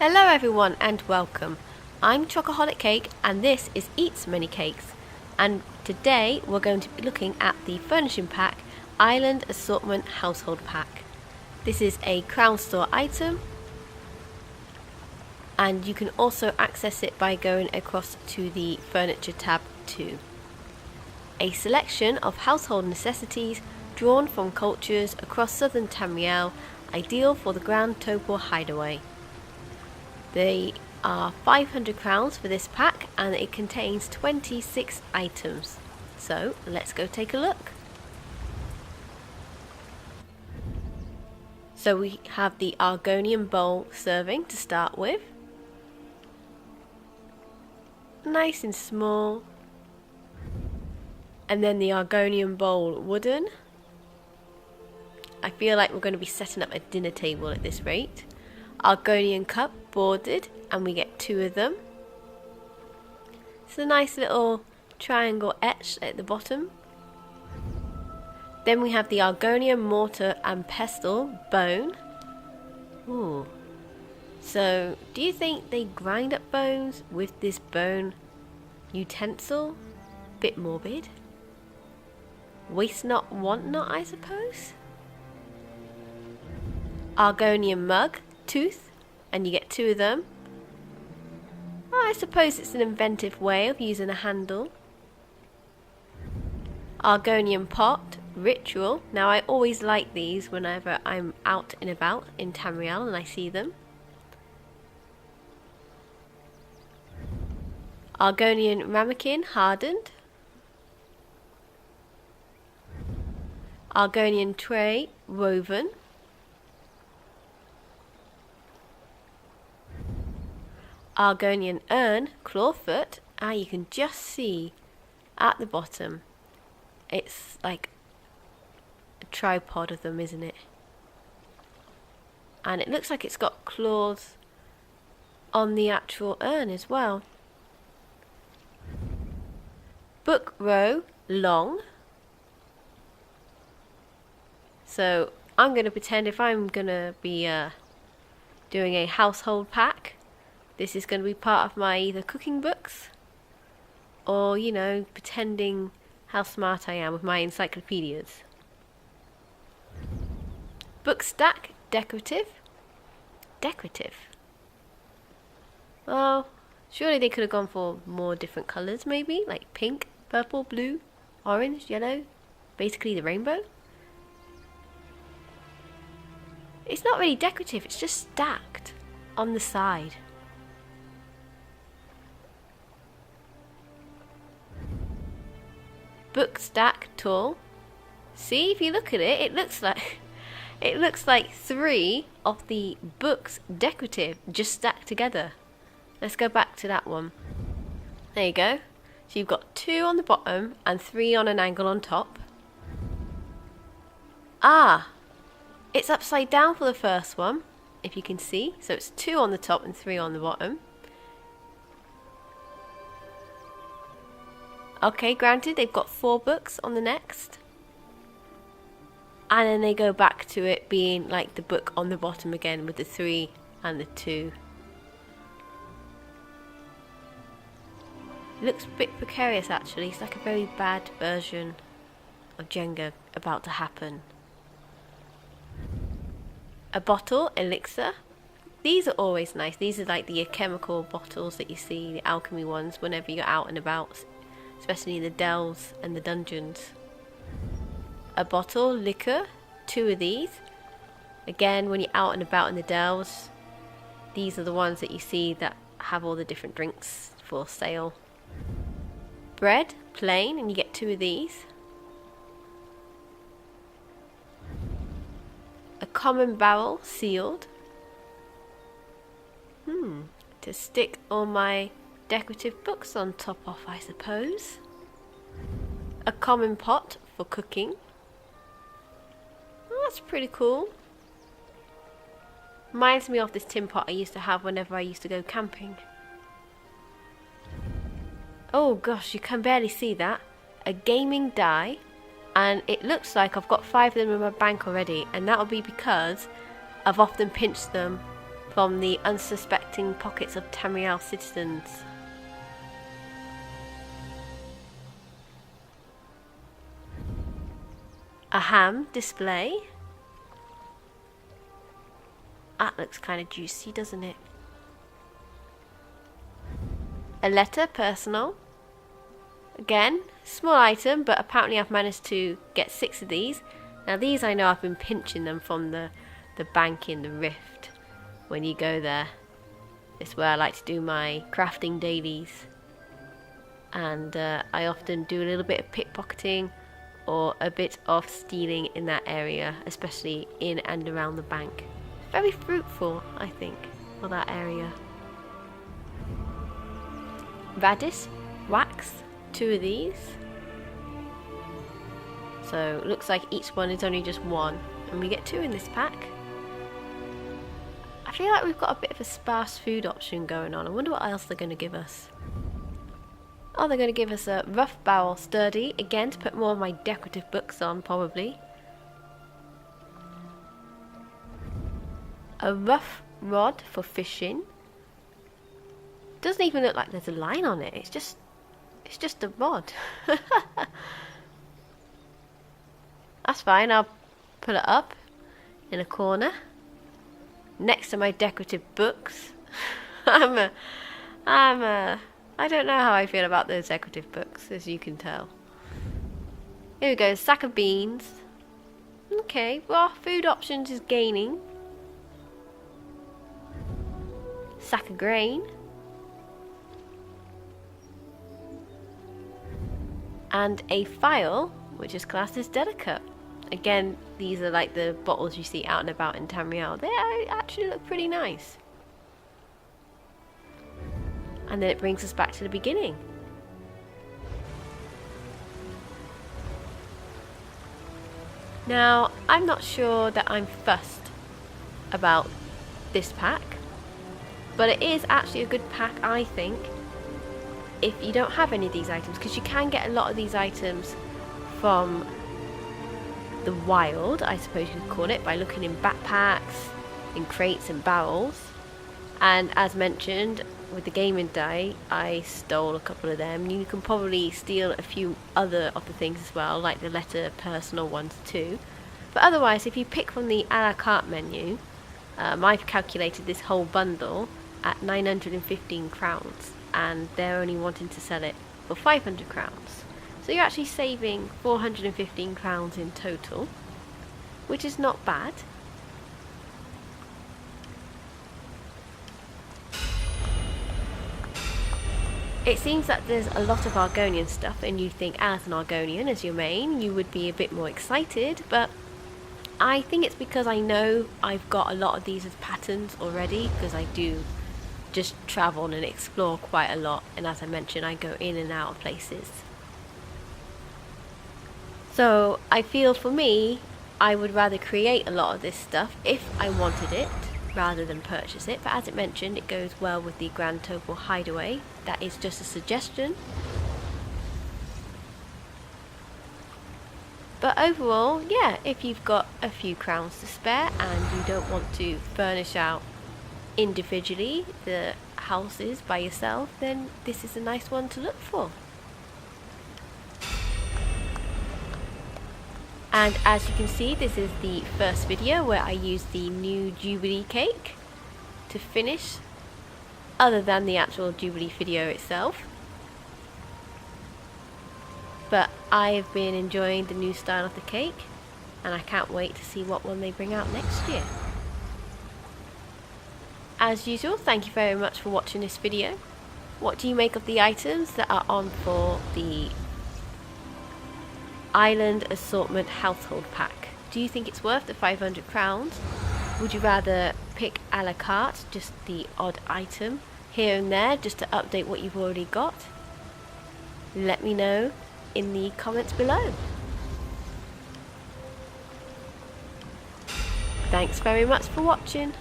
Hello everyone and welcome. I'm Chocoholic Cake and this is Eats Many Cakes, and today we're going to be looking at the Furnishing Pack Island Assortment Household Pack. This is a Crown Store item and you can also access it by going across to the Furniture tab too. A selection of household necessities drawn from cultures across southern Tamriel, ideal for the Grand Topor hideaway. They are 500 crowns for this pack and it contains 26 items. So let's go take a look. So we have the Argonian Bowl serving to start with. Nice and small. And then the Argonian Bowl wooden. I feel like we're going to be setting up a dinner table at this rate. Argonian Cup boarded, and we get 2 of them. It's a nice little triangle etched at the bottom. Then we have the Argonian Mortar and Pestle bone. Ooh. So, do you think they grind up bones with this bone utensil? Bit morbid. Waste not, want not, I suppose. Argonian Mug, tooth, and you get 2 of them. I suppose it's an inventive way of using a handle. Argonian pot, ritual. Now I always like these whenever I'm out and about in Tamriel and I see them. Argonian Ramekin, hardened. Argonian tray, woven. Argonian urn, Clawfoot. You can just see at the bottom. It's like a tripod of them, isn't it? And it looks like it's got claws on the actual urn as well. Book row, long. So I'm going to pretend if I'm going to be doing a household pack, this is going to be part of my either cooking books or, you know, pretending how smart I am with my encyclopedias. Book stack, decorative. Decorative. Well, surely they could have gone for more different colours maybe, like pink, purple, blue, orange, yellow, basically the rainbow. It's not really decorative, it's just stacked on the side. Book stack tall. See, if you look at it, it looks like 3 of the books decorative just stacked together. Let's go back to that one. There you go. So you've got 2 on the bottom and 3 on an angle on top. It's upside down for the first one, if you can see. So it's 2 on the top and 3 on the bottom. Okay, granted, they've got 4 books on the next. And then they go back to it being like the book on the bottom again with the 3 and the 2. It looks a bit precarious actually. It's like a very bad version of Jenga about to happen. A bottle, Elixir. These are always nice. These are like the chemical bottles that you see, the alchemy ones, whenever you're out and about. Especially in the dells and the dungeons. A bottle, liquor, 2 of these. Again, when you're out and about in the dells, these are the ones that you see that have all the different drinks for sale. Bread, plain, and you get 2 of these. A common barrel, sealed. To stick all my decorative books on top of, I suppose. A common pot for cooking. Oh, that's pretty cool. Reminds me of this tin pot I used to have whenever I used to go camping. Oh gosh, you can barely see that. A gaming die, and it looks like I've got 5 of them in my bank already, and that'll be because I've often pinched them from the unsuspecting pockets of Tamriel citizens. A ham display. That looks kind of juicy, doesn't it? A letter, personal. Again, small item, but apparently I've managed to get 6 of these. Now these I know I've been pinching them from the bank in the rift. When you go there, it's where I like to do my crafting dailies. And I often do a little bit of pickpocketing or a bit of stealing in that area, especially in and around the bank. Very fruitful, I think, for that area. Radish, wax, 2 of these. So looks like each one is only just 1, and we get 2 in this pack. I feel like we've got a bit of a sparse food option going on. I wonder what else they're going to give us. Oh, they're going to give us a rough barrel sturdy, again to put more of my decorative books on probably. A rough rod for fishing. Doesn't even look like there's a line on it. It's just a rod. That's fine. I'll put it up in a corner next to my decorative books. I don't know how I feel about those decorative books, as you can tell. Here we go. Sack of beans. Okay. Well, food options is gaining. Sack of grain. And a file, which is classed as delicate. Again, these are like the bottles you see out and about in Tamriel. They actually look pretty nice. And then it brings us back to the beginning. Now, I'm not sure that I'm fussed about this pack, but it is actually a good pack, I think, if you don't have any of these items, because you can get a lot of these items from the wild, I suppose you could call it, by looking in backpacks, in crates and barrels. And as mentioned, with the gaming die, I stole a couple of them. You can probably steal a few other of the things as well, like the letter personal ones too. But otherwise, if you pick from the a la carte menu, I've calculated this whole bundle at 915 crowns, and they're only wanting to sell it for 500 crowns. So you're actually saving 415 crowns in total, which is not bad. It seems that there's a lot of Argonian stuff, and you think as an Argonian, as your main, you would be a bit more excited, but I think it's because I know I've got a lot of these as patterns already, because I do just travel and explore quite a lot, and as I mentioned, I go in and out of places. So I feel for me, I would rather create a lot of this stuff if I wanted it, rather than purchase it. But as it mentioned, it goes well with the Grand Total Hideaway. That is just a suggestion. But overall, yeah, if you've got a few crowns to spare and you don't want to furnish out individually the houses by yourself, then this is a nice one to look for. And as you can see, this is the first video where I use the new Jubilee cake to finish, other than the actual Jubilee video itself. But I've been enjoying the new style of the cake, and I can't wait to see what one they bring out next year. As usual, thank you very much for watching this video. What do you make of the items that are on for the Island Assortment Household Pack? Do you think it's worth the 500 crowns? Would you rather pick a la carte, just the odd item here and there, just to update what you've already got? Let me know in the comments below. Thanks very much for watching.